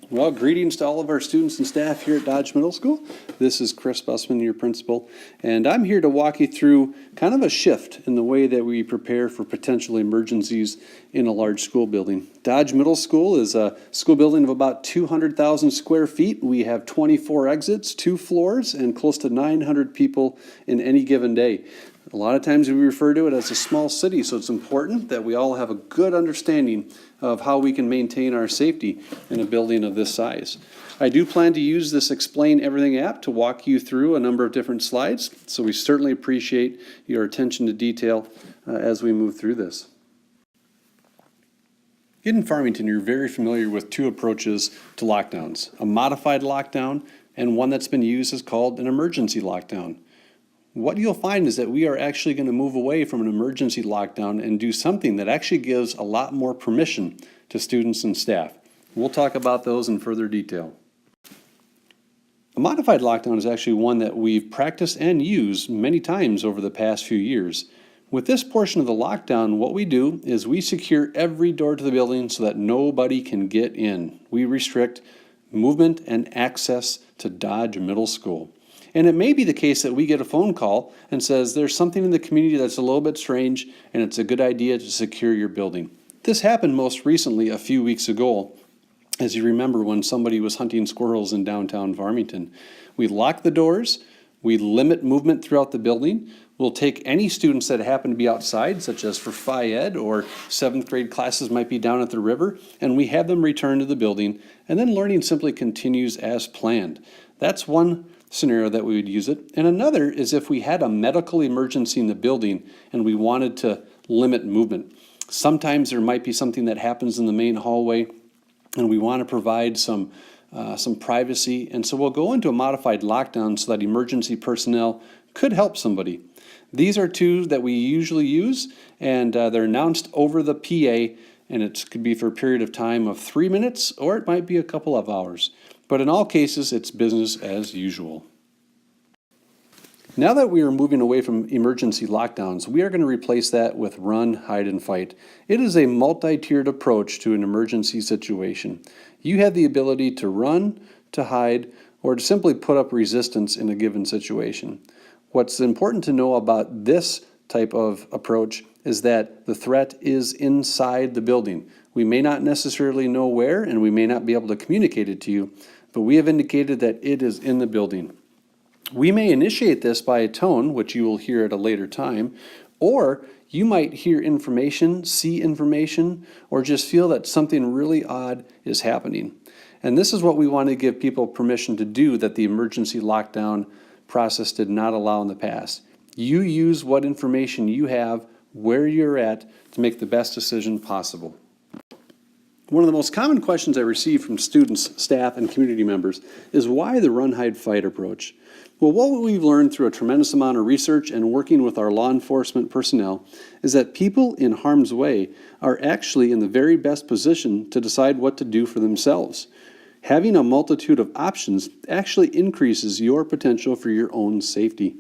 Well, greetings to all of our students and staff here at Dodge Middle School. This is Chris Bussman, your principal, and I'm here to walk you through kind of a shift in the way that we prepare for potential emergencies in a large school building. Dodge Middle School is a school building of about 200,000 square feet. We have 24 exits, 2 floors, and close to 900 people in any given day. A lot of times we refer to it as a small city, so it's important that we all have a good understanding of how we can maintain our safety in a building of this size. I do plan to use this Explain Everything app to walk you through a number of different slides, so we certainly appreciate your attention to detail as we move through this. In Farmington, you're very familiar with 2 approaches to lockdowns. A modified lockdown and one that's been used is called an emergency lockdown. What you'll find is that we are actually going to move away from an emergency lockdown and do something that actually gives a lot more permission to students and staff. We'll talk about those in further detail. A modified lockdown is actually one that we've practiced and used many times over the past few years. With this portion of the lockdown, what we do is we secure every door to the building so that nobody can get in. We restrict movement and access to Dodge Middle School. And it may be the case that we get a phone call and says there's something in the community that's a little bit strange and it's a good idea to secure your building. This happened most recently a few weeks ago, as you remember, when somebody was hunting squirrels in downtown Farmington. We lock the doors, we limit movement throughout the building. We'll take any students that happen to be outside, such as for Phi Ed or 7th grade classes might be down at the river, and we have them return to the building, and then learning simply continues as planned. That's one scenario that we would use it. And another is if we had a medical emergency in the building and we wanted to limit movement. Sometimes there might be something that happens in the main hallway and we want to provide some privacy. And so we'll go into a modified lockdown so that emergency personnel could help somebody. These are 2 that we usually use, and they're announced over the PA, and it could be for a period of time of 3 minutes or it might be a couple of hours. But in all cases, it's business as usual. Now that we are moving away from emergency lockdowns, we are going to replace that with run, hide, and fight. It is a multi-tiered approach to an emergency situation. You have the ability to run, to hide, or to simply put up resistance in a given situation. What's important to know about this type of approach is that the threat is inside the building. We may not necessarily know where, and we may not be able to communicate it to you, but we have indicated that it is in the building. We may initiate this by a tone, which you will hear at a later time, or you might hear information, see information, or just feel that something really odd is happening. And this is what we want to give people permission to do that the emergency lockdown process did not allow in the past. You use what information you have, where you're at, to make the best decision possible. One of the most common questions I receive from students, staff, and community members is why the run, hide, fight approach? Well, what we've learned through a tremendous amount of research and working with our law enforcement personnel is that people in harm's way are actually in the very best position to decide what to do for themselves. Having a multitude of options actually increases your potential for your own safety.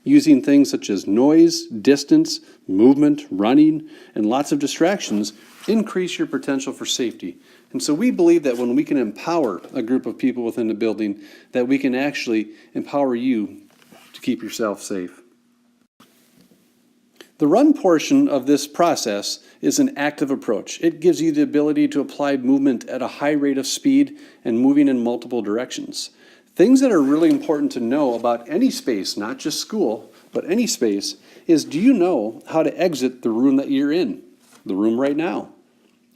Using things such as noise, distance, movement, running, and lots of distractions increase your potential for safety. And so we believe that when we can empower a group of people within the building, that we can actually empower you to keep yourself safe. The run portion of this process is an active approach. It gives you the ability to apply movement at a high rate of speed and moving in multiple directions. Things that are really important to know about any space, not just school, but any space, is do you know how to exit the room that you're in, the room right now?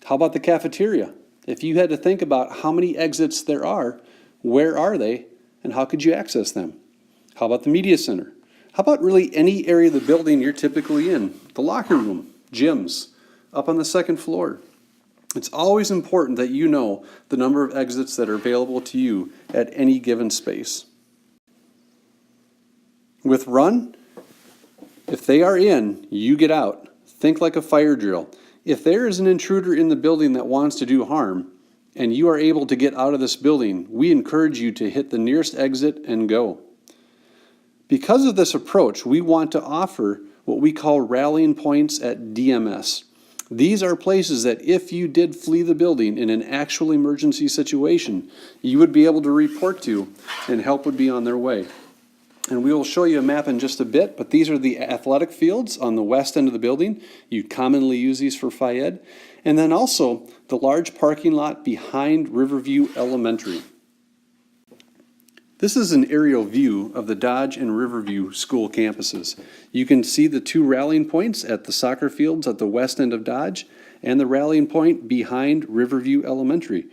How about the cafeteria? If you had to think about how many exits there are, where are they, and how could you access them? How about the media center? How about really any area of the building you're typically in? The locker room, gyms, up on the 2nd floor. It's always important that you know the number of exits that are available to you at any given space. With run, if they are in, you get out. Think like a fire drill. If there is an intruder in the building that wants to do harm, and you are able to get out of this building, we encourage you to hit the nearest exit and go. Because of this approach, we want to offer what we call rallying points at DMS. These are places that if you did flee the building in an actual emergency situation, you would be able to report to and help would be on their way. And we will show you a map in just a bit, but these are the athletic fields on the west end of the building. You commonly use these for Phi Ed. And then also the large parking lot behind Riverview Elementary. This is an aerial view of the Dodge and Riverview school campuses. You can see the two rallying points at the soccer fields at the west end of Dodge and the rallying point behind Riverview Elementary.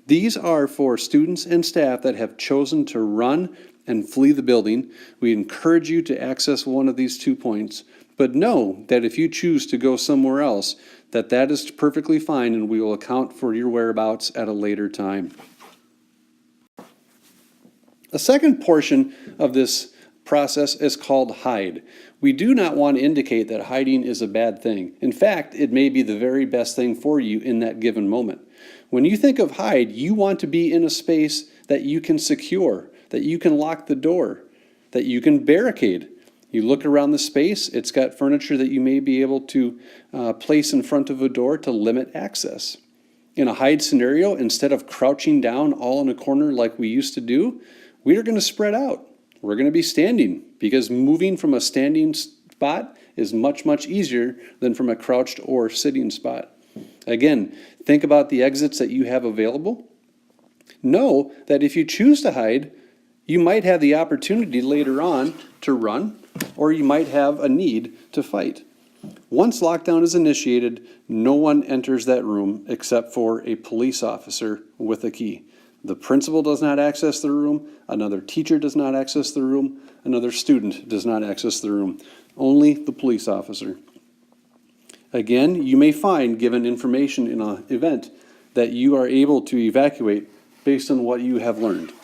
These are for students and staff that have chosen to run and flee the building. We encourage you to access one of these 2 points, but know that if you choose to go somewhere else, that is perfectly fine, and we will account for your whereabouts at a later time. A second portion of this process is called hide. We do not want to indicate that hiding is a bad thing. In fact, it may be the very best thing for you in that given moment. When you think of hide, you want to be in a space that you can secure, that you can lock the door, that you can barricade. You look around the space, it's got furniture that you may be able to place in front of a door to limit access. In a hide scenario, instead of crouching down all in a corner like we used to do, we are going to spread out. We're going to be standing, because moving from a standing spot is much, much easier than from a crouched or sitting spot. Again, think about the exits that you have available. Know that if you choose to hide, you might have the opportunity later on to run, or you might have a need to fight. Once lockdown is initiated, no one enters that room except for a police officer with a key. The principal does not access the room, another teacher does not access the room, another student does not access the room. Only the police officer. Again, you may find, given information in an event, that you are able to evacuate based on what you have learned.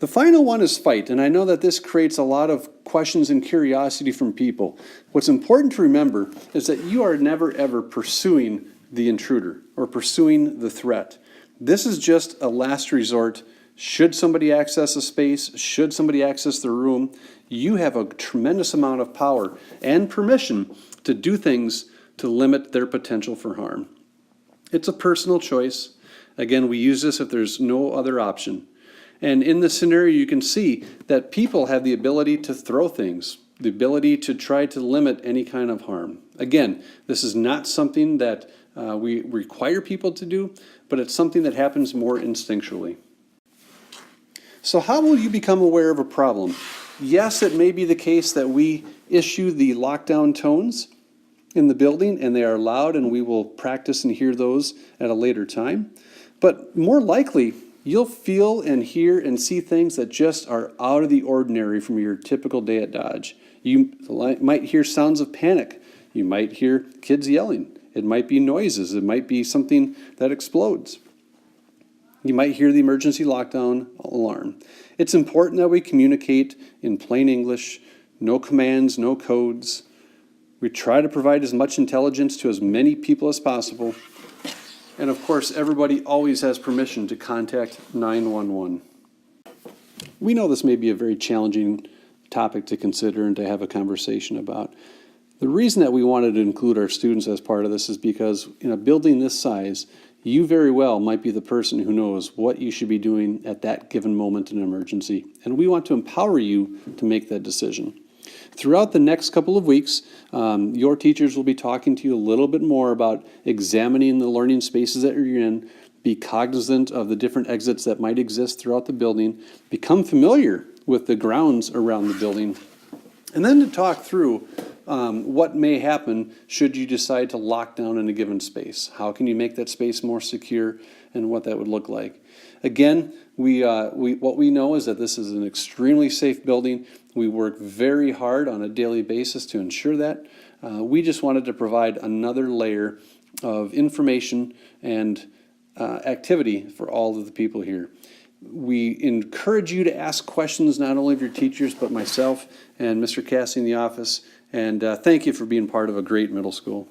The final one is fight, and I know that this creates a lot of questions and curiosity from people. What's important to remember is that you are never ever pursuing the intruder or pursuing the threat. This is just a last resort. Should somebody access a space, should somebody access the room, you have a tremendous amount of power and permission to do things to limit their potential for harm. It's a personal choice. Again, we use this if there's no other option. And in this scenario, you can see that people have the ability to throw things, the ability to try to limit any kind of harm. Again, this is not something that we require people to do, but it's something that happens more instinctually. So how will you become aware of a problem? Yes, it may be the case that we issue the lockdown tones in the building, and they are loud, and we will practice and hear those at a later time. But more likely, you'll feel and hear and see things that just are out of the ordinary from your typical day at Dodge. You might hear sounds of panic. You might hear kids yelling. It might be noises. It might be something that explodes. You might hear the emergency lockdown alarm. It's important that we communicate in plain English, no commands, no codes. We try to provide as much intelligence to as many people as possible. And of course, everybody always has permission to contact 911. We know this may be a very challenging topic to consider and to have a conversation about. The reason that we wanted to include our students as part of this is because in a building this size, you very well might be the person who knows what you should be doing at that given moment in an emergency. And we want to empower you to make that decision. Throughout the next couple of weeks, your teachers will be talking to you a little bit more about examining the learning spaces that you're in, be cognizant of the different exits that might exist throughout the building, become familiar with the grounds around the building, and then to talk through what may happen should you decide to lock down in a given space. How can you make that space more secure and what that would look like? Again, what we know is that this is an extremely safe building. We work very hard on a daily basis to ensure that. We just wanted to provide another layer of information and activity for all of the people here. We encourage you to ask questions not only of your teachers, but myself and Mr. Cassie in the office. And thank you for being part of a great middle school.